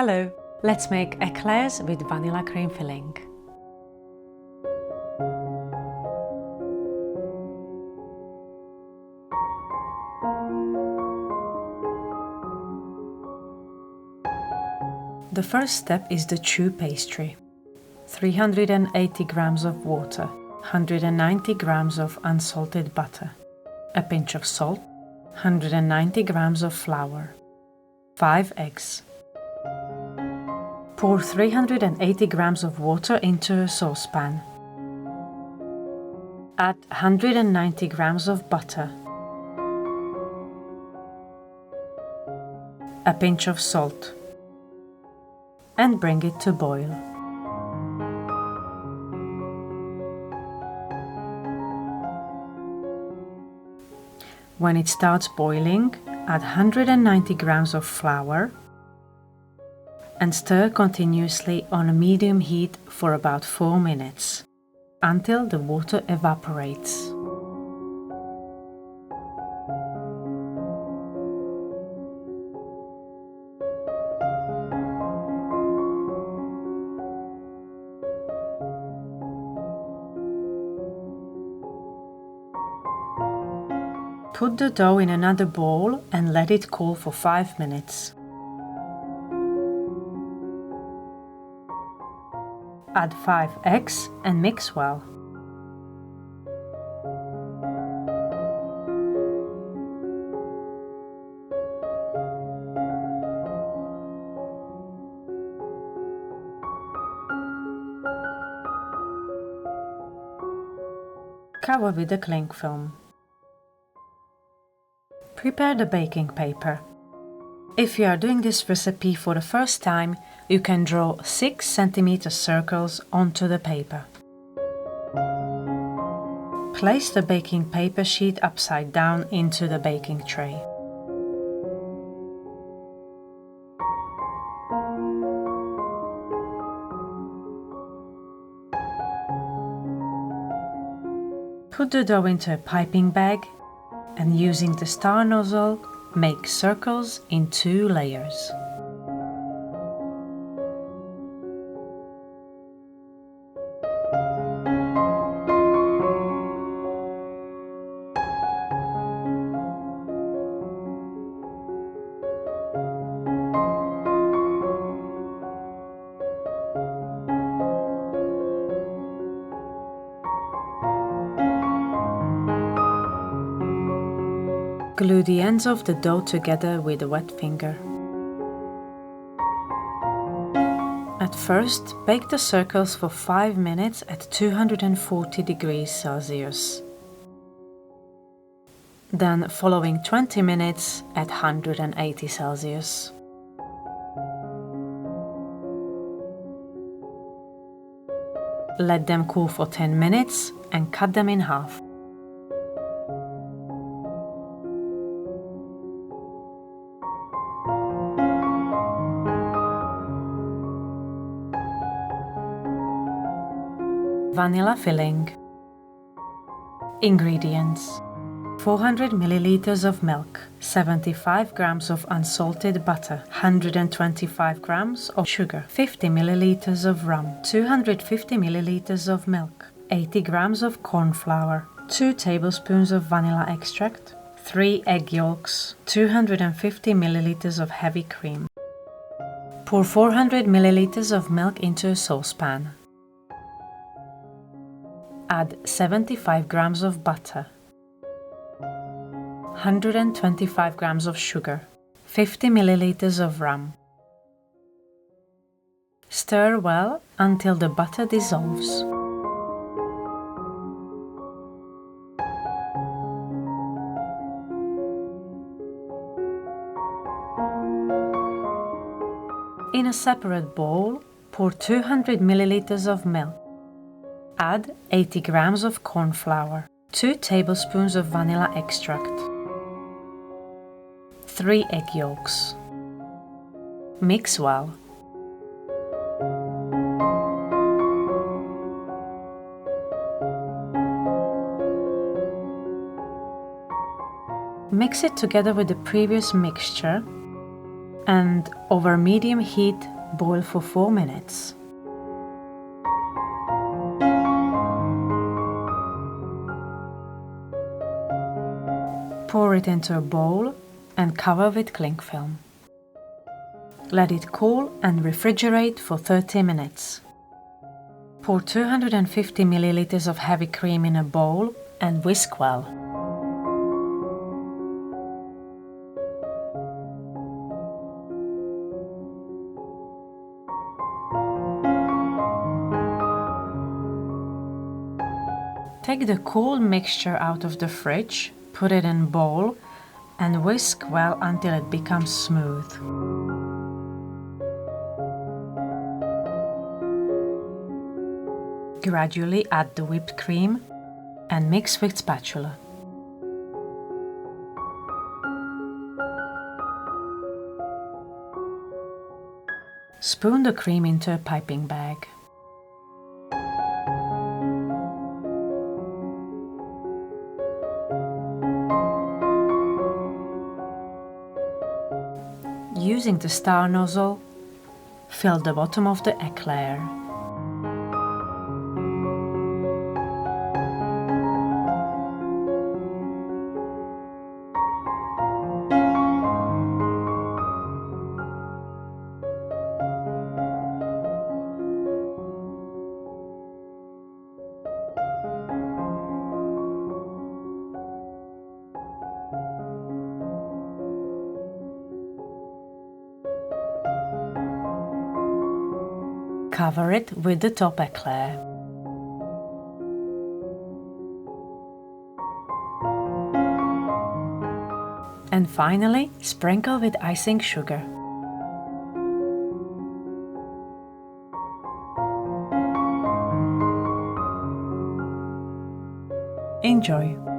Hello, let's make eclairs with vanilla cream filling. The first step is the choux pastry. 380 grams of water, 190 grams of unsalted butter, a pinch of salt, 190 grams of flour, 5 eggs. Pour 380 grams of water into a saucepan. Add 190 grams of butter, a pinch of salt, and bring it to boil. When it starts boiling, add 190 grams of flour and stir continuously on a medium heat for about 4 minutes, until the water evaporates. Put the dough in another bowl and let it cool for 5 minutes. Add 5 eggs and mix well. Cover with a cling film. Prepare the baking paper. If you are doing this recipe for the first time, you can draw 6 cm circles onto the paper. Place the baking paper sheet upside down into the baking tray. Put the dough into a piping bag and using the star nozzle, make circles in 2 layers. Glue the ends of the dough together with a wet finger. At first, bake the circles for 5 minutes at 240 degrees Celsius. Then, following 20 minutes at 180 Celsius. Let them cool for 10 minutes and cut them in half. Vanilla filling. Ingredients: 400 milliliters of milk, 75 grams of unsalted butter, 125 grams of sugar, 50 milliliters of rum, 250 milliliters of milk, 80 grams of corn flour, 2 tablespoons of vanilla extract, 3 egg yolks, 250 milliliters of heavy cream. Pour 400 milliliters of milk into a saucepan. Add 75 grams of butter, 125 grams of sugar, 50 milliliters of rum. Stir well until the butter dissolves. In a separate bowl, pour 200 milliliters of milk. Add 80 grams of corn flour, 2 tablespoons of vanilla extract, 3 egg yolks. Mix well. Mix it together with the previous mixture and over medium heat boil for 4 minutes. Pour it into a bowl and cover with cling film. Let it cool and refrigerate for 30 minutes. Pour 250 ml of heavy cream in a bowl and whisk well. Take the cool mixture out of the fridge, put it in a bowl, and whisk well until it becomes smooth. Gradually add the whipped cream and mix with spatula. Spoon the cream into a piping bag. Using the star nozzle, fill the bottom of the eclair. Cover it with the top eclair. And finally, sprinkle with icing sugar. Enjoy!